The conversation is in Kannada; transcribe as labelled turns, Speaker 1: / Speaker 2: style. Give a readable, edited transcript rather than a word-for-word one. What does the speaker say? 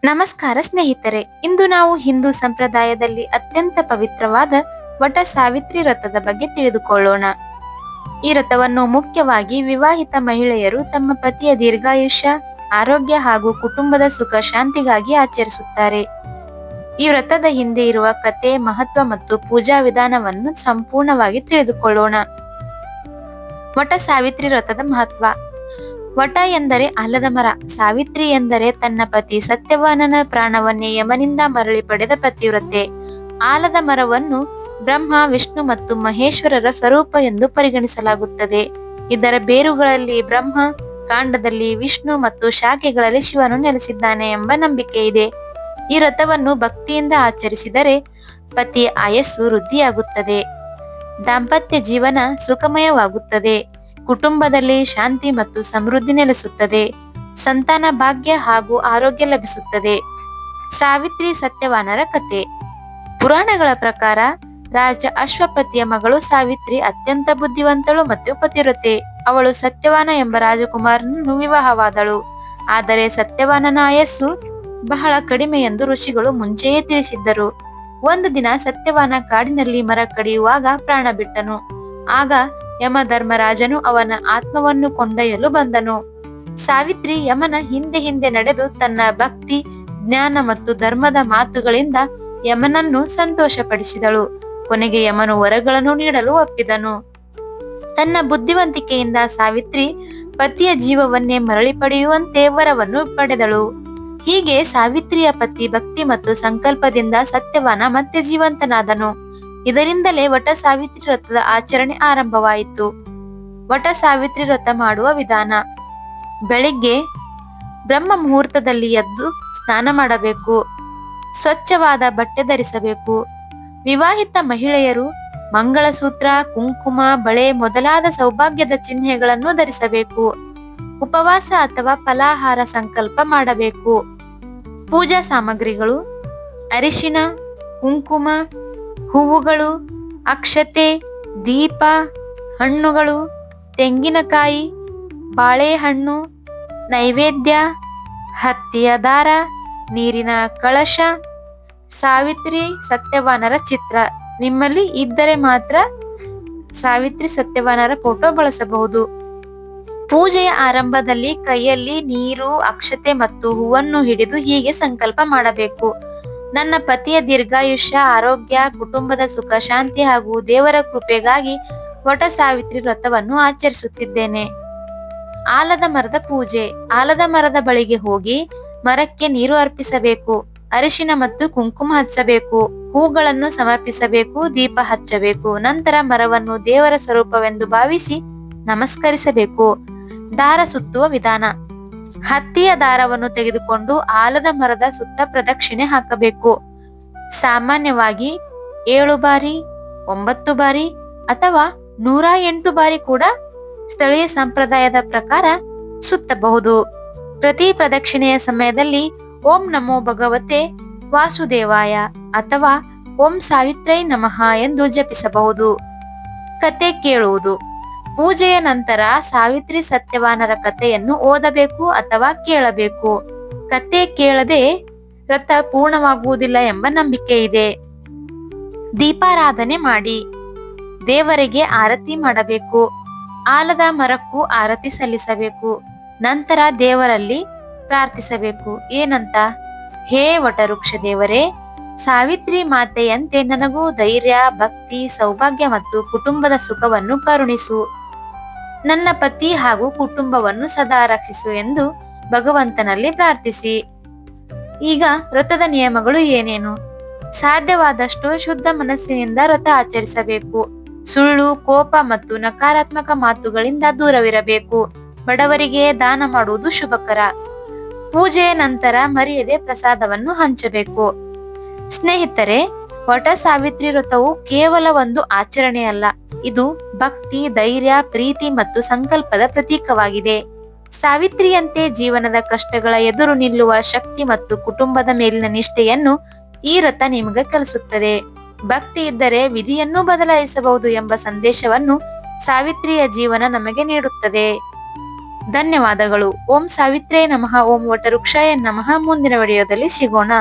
Speaker 1: ನಮಸ್ಕಾರ ಸ್ನೇಹಿತರೆ, ಇಂದು ನಾವು ಹಿಂದೂ ಸಂಪ್ರದಾಯದಲ್ಲಿ ಅತ್ಯಂತ ಪವಿತ್ರವಾದ ವಟ ಸಾವಿತ್ರಿ ವ್ರತದ ಬಗ್ಗೆ ತಿಳಿದುಕೊಳ್ಳೋಣ. ಈ ವ್ರತವನ್ನು ಮುಖ್ಯವಾಗಿ ವಿವಾಹಿತ ಮಹಿಳೆಯರು ತಮ್ಮ ಪತಿಯ ದೀರ್ಘಾಯುಷ್ಯ, ಆರೋಗ್ಯ ಹಾಗೂ ಕುಟುಂಬದ ಸುಖ ಶಾಂತಿಗಾಗಿ ಆಚರಿಸುತ್ತಾರೆ. ಈ ವ್ರತದ ಹಿಂದೆ ಇರುವ ಕತೆ, ಮಹತ್ವ ಮತ್ತು ಪೂಜಾ ವಿಧಾನವನ್ನು ಸಂಪೂರ್ಣವಾಗಿ ತಿಳಿದುಕೊಳ್ಳೋಣ. ವಟ ಸಾವಿತ್ರಿ ವ್ರತದ ಮಹತ್ವ. ವಟ ಎಂದರೆ ಆಲದ ಮರ. ಸಾವಿತ್ರಿ ಎಂದರೆ ತನ್ನ ಪತಿ ಸತ್ಯವಾನನ ಪ್ರಾಣವನ್ನೇ ಯಮನಿಂದ ಮರಳಿ ಪಡೆದ ಪತಿವ್ರತೆ. ಆಲದ ಮರವನ್ನು ಬ್ರಹ್ಮ, ವಿಷ್ಣು ಮತ್ತು ಮಹೇಶ್ವರರ ಸ್ವರೂಪ ಎಂದು ಪರಿಗಣಿಸಲಾಗುತ್ತದೆ. ಇದರ ಬೇರುಗಳಲ್ಲಿ ಬ್ರಹ್ಮ, ಕಾಂಡದಲ್ಲಿ ವಿಷ್ಣು ಮತ್ತು ಶಾಖೆಗಳಲ್ಲಿ ಶಿವನು ನೆಲೆಸಿದ್ದಾನೆ ಎಂಬ ನಂಬಿಕೆ ಇದೆ. ಈ ವ್ರತವನ್ನು ಭಕ್ತಿಯಿಂದ ಆಚರಿಸಿದರೆ ಪತಿಯ ಆಯಸ್ಸು ವೃದ್ಧಿಯಾಗುತ್ತದೆ, ದಾಂಪತ್ಯ ಜೀವನ ಸುಖಮಯವಾಗುತ್ತದೆ, ಕುಟುಂಬದಲ್ಲಿ ಶಾಂತಿ ಮತ್ತು ಸಮೃದ್ಧಿ ನೆಲೆಸುತ್ತದೆ, ಸಂತಾನ ಭಾಗ್ಯ ಹಾಗೂ ಆರೋಗ್ಯ ಲಭಿಸುತ್ತದೆ. ಸಾವಿತ್ರಿ ಸತ್ಯವಾನರ ಕಥೆ. ಪುರಾಣಗಳ ಪ್ರಕಾರ ರಾಜ ಅಶ್ವಪತಿಯ ಮಗಳು ಸಾವಿತ್ರಿ ಅತ್ಯಂತ ಬುದ್ಧಿವಂತಳು ಮತ್ತು ಪತಿವ್ರತೆ. ಅವಳು ಸತ್ಯವಾನ ಎಂಬ ರಾಜಕುಮಾರನನ್ನು ವಿವಾಹವಾದಳು. ಆದರೆ ಸತ್ಯವಾನನ ಆಯಸ್ಸು ಬಹಳ ಕಡಿಮೆ ಎಂದು ಋಷಿಗಳು ಮುಂಚೆಯೇ ತಿಳಿಸಿದ್ದರು. ಒಂದು ದಿನ ಸತ್ಯವಾನ ಕಾಡಿನಲ್ಲಿ ಮರ ಕಡಿಯುವಾಗ ಪ್ರಾಣ ಬಿಟ್ಟನು. ಆಗ ಯಮಧರ್ಮರಾಜನು ಅವನ ಆತ್ಮವನ್ನು ಕೊಂಡೊಯ್ಯಲು ಬಂದನು. ಸಾವಿತ್ರಿ ಯಮನ ಹಿಂದೆ ಹಿಂದೆ ನಡೆದು ತನ್ನ ಭಕ್ತಿ, ಜ್ಞಾನ ಮತ್ತು ಧರ್ಮದ ಮಾತುಗಳಿಂದ ಯಮನನ್ನು ಸಂತೋಷಪಡಿಸಿದಳು. ಕೊನೆಗೆ ಯಮನು ವರಗಳನ್ನು ನೀಡಲು ಒಪ್ಪಿದನು. ತನ್ನ ಬುದ್ಧಿವಂತಿಕೆಯಿಂದ ಸಾವಿತ್ರಿ ಪತಿಯ ಜೀವವನ್ನೇ ಮರಳಿ ಪಡೆಯುವಂತೆ ವರವನ್ನು ಪಡೆದಳು. ಹೀಗೆ ಸಾವಿತ್ರಿಯ ಪತಿ ಭಕ್ತಿ ಮತ್ತು ಸಂಕಲ್ಪದಿಂದ ಸತ್ಯವಾನ ಮತ್ತೆ ಜೀವಂತನಾದನು. ಇದರಿಂದಲೇ ವಟ ಸಾವಿತ್ರಿ ವ್ರತದ ಆಚರಣೆ ಆರಂಭವಾಯಿತು. ವಟ ಸಾವಿತ್ರಿ ವ್ರತ ಮಾಡುವ ವಿಧಾನ. ಬೆಳಿಗ್ಗೆ ಬ್ರಹ್ಮ ಮುಹೂರ್ತದಲ್ಲಿ ಎದ್ದು ಸ್ನಾನ ಮಾಡಬೇಕು. ಸ್ವಚ್ಛವಾದ ಬಟ್ಟೆ ಧರಿಸಬೇಕು. ವಿವಾಹಿತ ಮಹಿಳೆಯರು ಮಂಗಳಸೂತ್ರ, ಕುಂಕುಮ, ಬಳೆ ಮೊದಲಾದ ಸೌಭಾಗ್ಯದ ಚಿಹ್ನೆಗಳನ್ನು ಧರಿಸಬೇಕು. ಉಪವಾಸ ಅಥವಾ ಫಲಾಹಾರ ಸಂಕಲ್ಪ ಮಾಡಬೇಕು. ಪೂಜಾ ಸಾಮಗ್ರಿಗಳು: ಅರಿಶಿಣ, ಕುಂಕುಮ, ಹೂವುಗಳು, ಅಕ್ಷತೆ, ದೀಪ, ಹಣ್ಣುಗಳು, ತೆಂಗಿನಕಾಯಿ, ಬಾಳೆಹಣ್ಣು, ನೈವೇದ್ಯ, ಹತ್ತಿಯ ದಾರ, ನೀರಿನ ಕಳಶ, ಸಾವಿತ್ರಿ ಸತ್ಯವಾನರ ಚಿತ್ರ. ನಿಮ್ಮಲ್ಲಿ ಇದ್ದರೆ ಮಾತ್ರ ಸಾವಿತ್ರಿ ಸತ್ಯವಾನರ ಫೋಟೋ ಬಳಸಬಹುದು. ಪೂಜೆಯ ಆರಂಭದಲ್ಲಿ ಕೈಯಲ್ಲಿ ನೀರು, ಅಕ್ಷತೆ ಮತ್ತು ಹೂವನ್ನು ಹಿಡಿದು ಹೀಗೆ ಸಂಕಲ್ಪ ಮಾಡಬೇಕು: ನನ್ನ ಪತಿಯ ದೀರ್ಘಾಯುಷ್ಯ, ಆರೋಗ್ಯ, ಕುಟುಂಬದ ಸುಖ ಶಾಂತಿ ಹಾಗೂ ದೇವರ ಕೃಪೆಗಾಗಿ ವಟ ಸಾವಿತ್ರಿ ವ್ರತವನ್ನು ಆಚರಿಸುತ್ತಿದ್ದೇನೆ. ಆಲದ ಮರದ ಪೂಜೆ. ಆಲದ ಮರದ ಬಳಿಗೆ ಹೋಗಿ ಮರಕ್ಕೆ ನೀರು ಅರ್ಪಿಸಬೇಕು. ಅರಿಶಿನ ಮತ್ತು ಕುಂಕುಮ ಹಚ್ಚಬೇಕು. ಹೂಗಳನ್ನು ಸಮರ್ಪಿಸಬೇಕು. ದೀಪ ಹಚ್ಚಬೇಕು. ನಂತರ ಮರವನ್ನು ದೇವರ ಸ್ವರೂಪವೆಂದು ಭಾವಿಸಿ ನಮಸ್ಕರಿಸಬೇಕು. ದಾರ ಸುತ್ತುವ ವಿಧಾನ. ಹತ್ತಿಯ ದಾರವನ್ನು ತೆಗೆದುಕೊಂಡು ಆಲದ ಮರದ ಸುತ್ತ ಪ್ರದಕ್ಷಿಣೆ ಹಾಕಬೇಕು. ಸಾಮಾನ್ಯವಾಗಿ 7 ಬಾರಿ, 9 ಬಾರಿ ಅಥವಾ 108 ಬಾರಿ ಕೂಡ ಸ್ಥಳೀಯ ಸಂಪ್ರದಾಯದ ಪ್ರಕಾರ ಸುತ್ತಬಹುದು. ಪ್ರತಿ ಪ್ರದಕ್ಷಿಣೆಯ ಸಮಯದಲ್ಲಿ ಓಂ ನಮೋ ಭಗವತೆ ವಾಸುದೇವಾಯ ಅಥವಾ ಓಂ ಸಾವಿತ್ರೈ ನಮಃ ಎಂದು ಜಪಿಸಬಹುದು. ಕತೆ ಕೇಳುವುದು. ಪೂಜೆಯ ನಂತರ ಸಾವಿತ್ರಿ ಸತ್ಯವಾನರ ಕಥೆಯನ್ನು ಓದಬೇಕು ಅಥವಾ ಕೇಳಬೇಕು. ಕತೆ ಕೇಳದೆ ವ್ರತ ಪೂರ್ಣವಾಗುವುದಿಲ್ಲ ಎಂಬ ನಂಬಿಕೆ ಇದೆ. ದೀಪಾರಾಧನೆ ಮಾಡಿ ದೇವರಿಗೆ ಆರತಿ ಮಾಡಬೇಕು. ಆಲದ ಮರಕ್ಕೂ ಆರತಿ ಸಲ್ಲಿಸಬೇಕು. ನಂತರ ದೇವರಲ್ಲಿ ಪ್ರಾರ್ಥಿಸಬೇಕು. ಏನಂತ? ಹೇ ವಟವೃಕ್ಷ ದೇವರೇ, ಸಾವಿತ್ರಿ ಮಾತೆಯಂತೆ ನನಗೂ ಧೈರ್ಯ, ಭಕ್ತಿ, ಸೌಭಾಗ್ಯ ಮತ್ತು ಕುಟುಂಬದ ಸುಖವನ್ನು ಕರುಣಿಸು. ನನ್ನ ಪತಿ ಹಾಗೂ ಕುಟುಂಬವನ್ನು ಸದಾ ರಕ್ಷಿಸು ಎಂದು ಭಗವಂತನಲ್ಲಿ ಪ್ರಾರ್ಥಿಸಿ. ಈಗ ವ್ರತದ ನಿಯಮಗಳು ಏನೇನು? ಸಾಧ್ಯವಾದಷ್ಟು ಶುದ್ಧ ಮನಸ್ಸಿನಿಂದ ವ್ರತ ಆಚರಿಸಬೇಕು. ಸುಳ್ಳು, ಕೋಪ ಮತ್ತು ನಕಾರಾತ್ಮಕ ಮಾತುಗಳಿಂದ ದೂರವಿರಬೇಕು. ಬಡವರಿಗೆ ದಾನ ಮಾಡುವುದು ಶುಭಕರ. ಪೂಜೆಯ ನಂತರ ಮರೆಯದೆ ಪ್ರಸಾದವನ್ನು ಹಂಚಬೇಕು. ಸ್ನೇಹಿತರೆ, ವಟ ಸಾವಿತ್ರಿ ವ್ರತವು ಕೇವಲ ಒಂದು ಆಚರಣೆಯಲ್ಲ. ಇದು ಭಕ್ತಿ, ಧೈರ್ಯ, ಪ್ರೀತಿ ಮತ್ತು ಸಂಕಲ್ಪದ ಪ್ರತೀಕವಾಗಿದೆ. ಸಾವಿತ್ರಿಯಂತೆ ಜೀವನದ ಕಷ್ಟಗಳ ಎದುರು ನಿಲ್ಲುವ ಶಕ್ತಿ ಮತ್ತು ಕುಟುಂಬದ ಮೇಲಿನ ನಿಷ್ಠೆಯನ್ನು ಈ ವ್ರತ ನಿಮಗೆ ಕಲಿಸುತ್ತದೆ. ಭಕ್ತಿ ಇದ್ದರೆ ವಿಧಿಯನ್ನು ಬದಲಾಯಿಸಬಹುದು ಎಂಬ ಸಂದೇಶವನ್ನು ಸಾವಿತ್ರಿಯ ಜೀವನ ನಮಗೆ ನೀಡುತ್ತದೆ. ಧನ್ಯವಾದಗಳು. ಓಂ ಸಾವಿತ್ರೇ ನಮಃ. ಓಂ ವಟವೃಕ್ಷಾಯ ನಮಃ. ಮುಂದಿನ ವಿಡಿಯೋದಲ್ಲಿ ಸಿಗೋಣ.